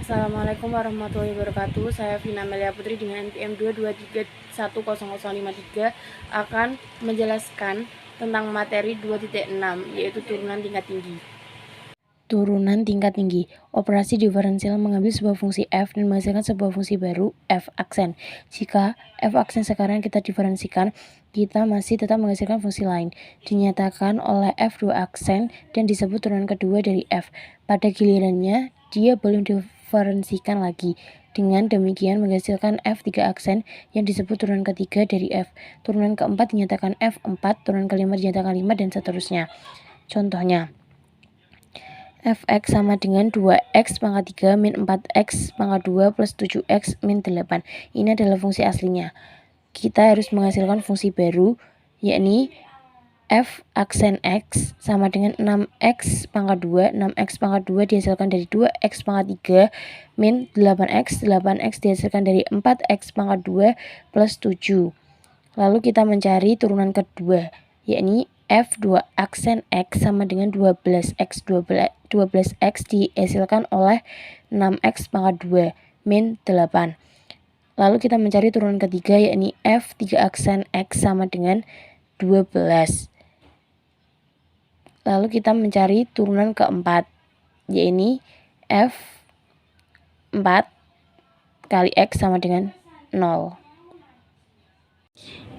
Assalamualaikum warahmatullahi wabarakatuh. Saya Vina Melia Putri dengan NPM 223100053 akan menjelaskan tentang materi 2.6 yaitu turunan tingkat tinggi. Turunan tingkat tinggi. Operasi diferensial mengambil sebuah fungsi f dan menghasilkan sebuah fungsi baru f aksen. Jika f aksen sekarang kita diferensikan, kita masih tetap menghasilkan fungsi lain. Dinyatakan oleh f2 aksen dan disebut turunan kedua dari f. Pada gilirannya, dia belum diferensikan lagi. Dengan demikian menghasilkan f3 aksen yang disebut turunan ketiga dari f. Turunan keempat dinyatakan f4, turunan kelima dinyatakan 5, dan seterusnya. Contohnya, fx sama dengan 2x pangkat 3 min 4x pangkat 2 plus 7x min 8. Ini adalah fungsi aslinya. Kita harus menghasilkan fungsi baru, yakni f aksen x sama dengan 6x pangkat 2. 6x pangkat 2 dihasilkan dari 2x pangkat 3 min 8x. 8x dihasilkan dari 4x pangkat 2 plus 7. Lalu kita mencari turunan kedua, yakni f2 aksen x sama dengan 12x. 12x dihasilkan oleh 6x pangkat 2 min 8. Lalu kita mencari turunan ketiga, yakni f3 aksen x sama dengan 12. Lalu kita mencari turunan keempat, yakni f4 kali x sama dengan 0.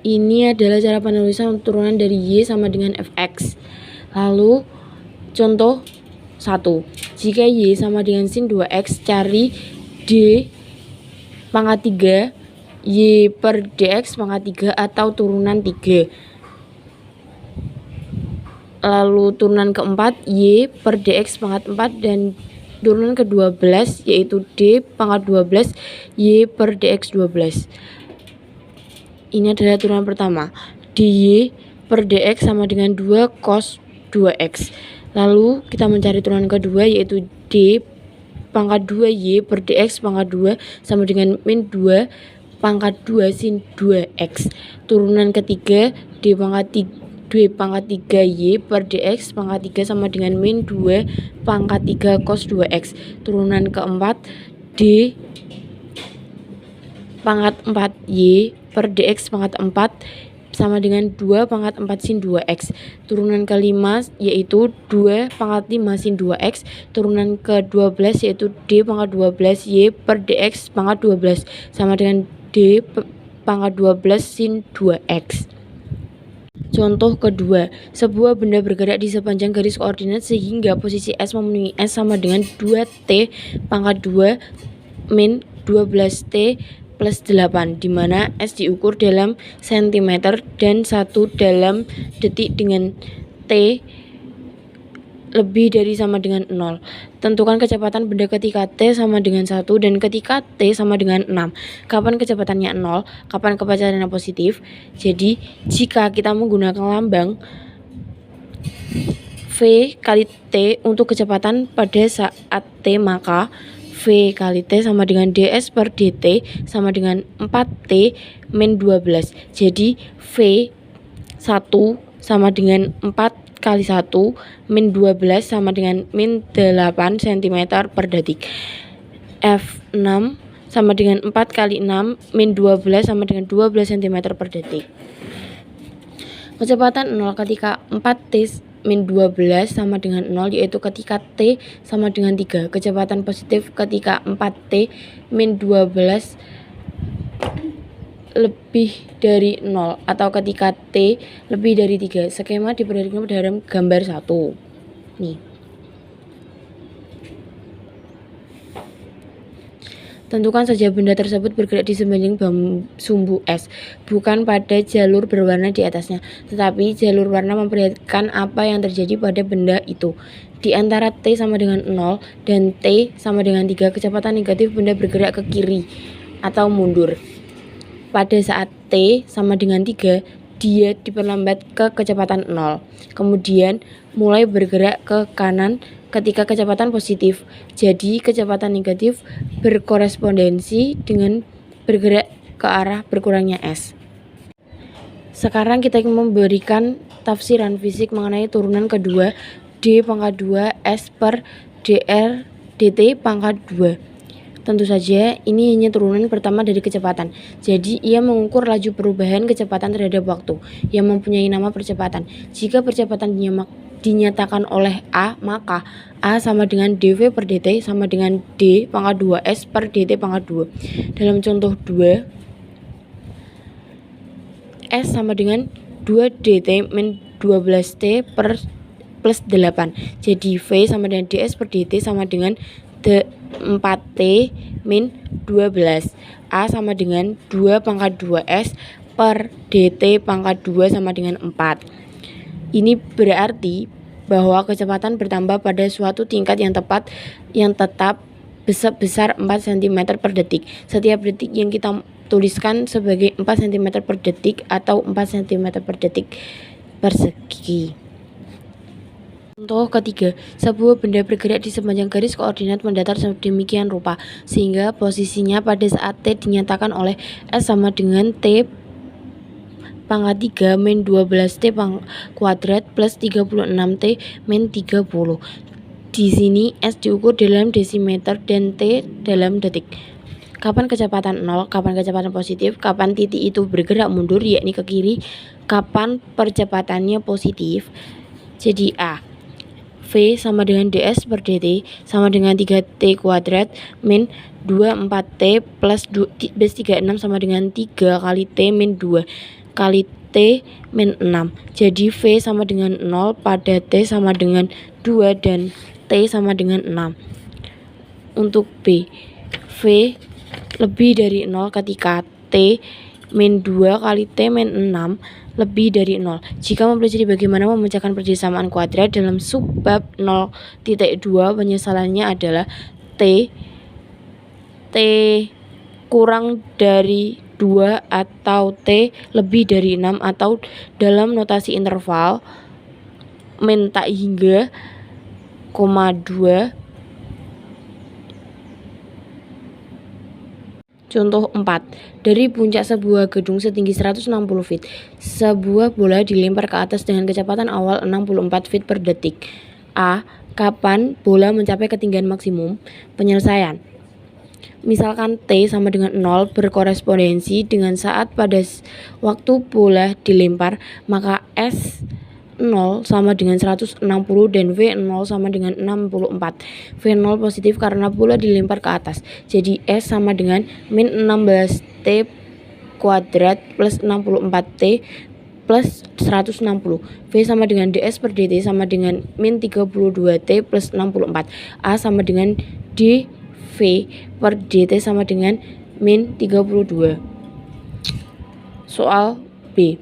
Ini adalah cara penulisan turunan dari y sama dengan fx. Lalu contoh 1. Jika y sama dengan sin 2x, cari d pangkat 3 y per dx pangkat 3 atau turunan 3. Lalu turunan keempat y per dx pangkat 4 dan turunan ke-12 yaitu d pangkat 12 y per dx 12. Ini adalah turunan pertama. dy per dx sama dengan 2 cos 2x. Lalu kita mencari turunan kedua, yaitu d pangkat 2y per dx pangkat 2 sama dengan min 2 pangkat 2 sin 2x. Turunan ketiga, d pangkat 3y per dx pangkat 3 sama dengan min 2 pangkat 3 cos 2x. Turunan keempat, d pangkat 4y per dx pangkat 4 sama dengan 2 pangkat 4 sin 2x. Turunan kelima yaitu 2 pangkat 5 sin 2x. Turunan ke-12 yaitu d pangkat 12 y per dx pangkat 12 sama dengan d pangkat 12 sin 2x. Contoh kedua, sebuah benda bergerak di sepanjang garis koordinat sehingga posisi S memenuhi S sama dengan 2t pangkat 2 min 12t plus 8, di mana S diukur dalam cm dan 1 dalam detik dengan T lebih dari sama dengan 0. Tentukan kecepatan benda ketika T sama dengan 1 dan ketika T sama dengan 6. Kapan kecepatannya 0, kapan kecepatannya positif. Jadi, jika kita menggunakan lambang V kali T untuk kecepatan pada saat T, maka V kali T sama dengan ds per dt sama dengan 4T min 12. Jadi V 1 sama dengan 4 kali 1 min 12 sama dengan min 8 cm per detik. F6 sama dengan 4 kali 6 min 12 sama dengan 12 cm per detik. Kecepatan 0 ketika 4T min 12 sama dengan 0 yaitu ketika T sama dengan 3. Kecepatan positif ketika 4T min 12 lebih dari 0 atau ketika T lebih dari 3. Skema diperhatikan dalam gambar 1. Nih. Tentukan saja benda tersebut bergerak di sepanjang sumbu S, bukan pada jalur berwarna di atasnya, tetapi jalur warna memperlihatkan apa yang terjadi pada benda itu. Di antara T sama dengan 0 dan T sama dengan 3, kecepatan negatif benda bergerak ke kiri atau mundur. Pada saat T sama dengan 3, dia diperlambat ke kecepatan 0. Kemudian mulai bergerak ke kanan ketika kecepatan positif. Jadi kecepatan negatif berkorespondensi dengan bergerak ke arah berkurangnya S. Sekarang kita memberikan tafsiran fisik mengenai turunan kedua d pangkat 2 S per dr dt pangkat 2. Tentu saja ini hanya turunan pertama dari kecepatan. Jadi ia mengukur laju perubahan kecepatan terhadap waktu yang mempunyai nama percepatan. Jika percepatan dinyatakan oleh A, maka A sama dengan dv per dt sama dengan d pangkat 2s per dt pangkat 2. Dalam contoh 2, S sama dengan 2 dt min 12t per plus 8. Jadi V sama dengan ds per dt sama dengan 4t min 12. A sama dengan 2 pangkat 2s per dt pangkat 2 sama dengan 4. Ini berarti bahwa kecepatan bertambah pada suatu tingkat yang tetap besar 4 cm per detik. Setiap detik yang kita tuliskan sebagai 4 cm per detik atau 4 cm per detik persegi. Contoh ketiga, sebuah benda bergerak di sepanjang garis koordinat mendatar sedemikian rupa sehingga posisinya pada saat T dinyatakan oleh S sama dengan T pangkat 3 min 12T kuadrat plus 36T min 30. Di sini S diukur dalam desimeter dan T dalam detik. Kapan kecepatan 0, kapan kecepatan positif, kapan titik itu bergerak mundur yakni ke kiri, kapan percepatannya positif. Jadi A, V sama dengan ds per dt sama dengan 3t kuadrat min 24t plus 36 sama dengan 3 kali t min 2 kali t min 6. Jadi V sama dengan 0 pada t sama dengan 2 dan t sama dengan 6. Untuk B, V lebih dari 0 ketika t min 2 kali t min 6 lebih dari 0. Jika mempelajari bagaimana memecahkan persamaan kuadrat dalam subbab 0.2, penyesalannya adalah t kurang dari 2 atau t lebih dari 6 atau dalam notasi interval min tak hingga, 2. Contoh 4. Dari puncak sebuah gedung setinggi 160 feet, sebuah bola dilempar ke atas dengan kecepatan awal 64 feet per detik. A. Kapan bola mencapai ketinggian maksimum? Penyelesaian. Misalkan T sama dengan 0 berkorespondensi dengan saat pada waktu bola dilempar, maka S 0 sama dengan 160 dan V 0 sama dengan 64. V 0 positif karena bola dilempar ke atas. Jadi S sama dengan min 16T kuadrat plus 64T plus 160. V sama dengan ds per dt sama dengan min 32T plus 64. A sama dengan dV per dt sama dengan min 32. Soal B.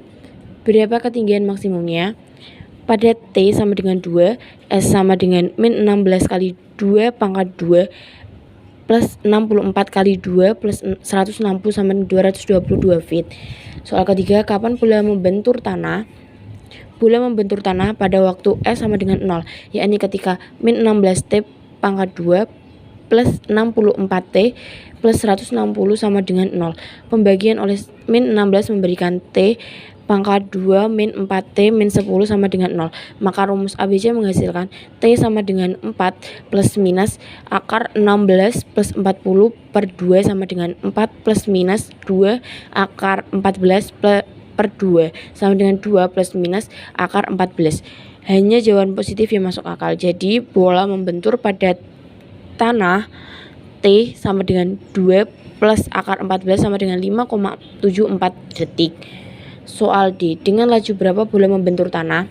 Berapa ketinggian maksimumnya? Pada T sama dengan 2, S sama dengan min 16 kali 2 pangkat 2 plus 64 kali 2 plus 160 sama dengan 222 feet. Soal ketiga, kapan bola membentur tanah? Bola membentur tanah pada waktu S sama dengan 0, yakni ketika min 16T pangkat 2 plus 64T plus 160 sama dengan 0. Pembagian oleh min 16 memberikan T pangkat 2 min 4T min 10 sama dengan 0. Maka rumus ABC menghasilkan T sama dengan 4 plus minus akar 16 plus 40 per 2 sama dengan 4 plus minus 2 akar 14 per 2 sama dengan 2 plus minus akar 14. Hanya jawaban positif yang masuk akal. Jadi bola membentur pada tanah T sama dengan 2 plus akar 14 sama dengan 5,74 detik. Soal D, dengan laju berapa bola membentur tanah?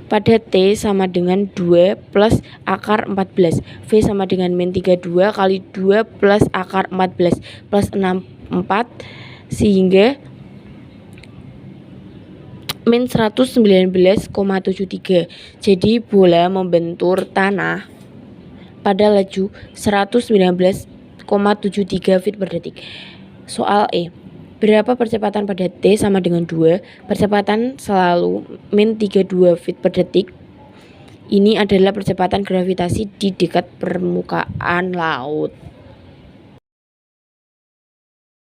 Pada T sama dengan 2 plus akar 14, V sama dengan min 32 kali 2 plus akar 14 plus 64 sehingga min 119,73. Jadi bola membentur tanah pada laju 119,73 feet per detik. Soal E. Berapa percepatan pada T sama dengan 2? Percepatan selalu min 32 feet per detik. Ini adalah percepatan gravitasi di dekat permukaan laut.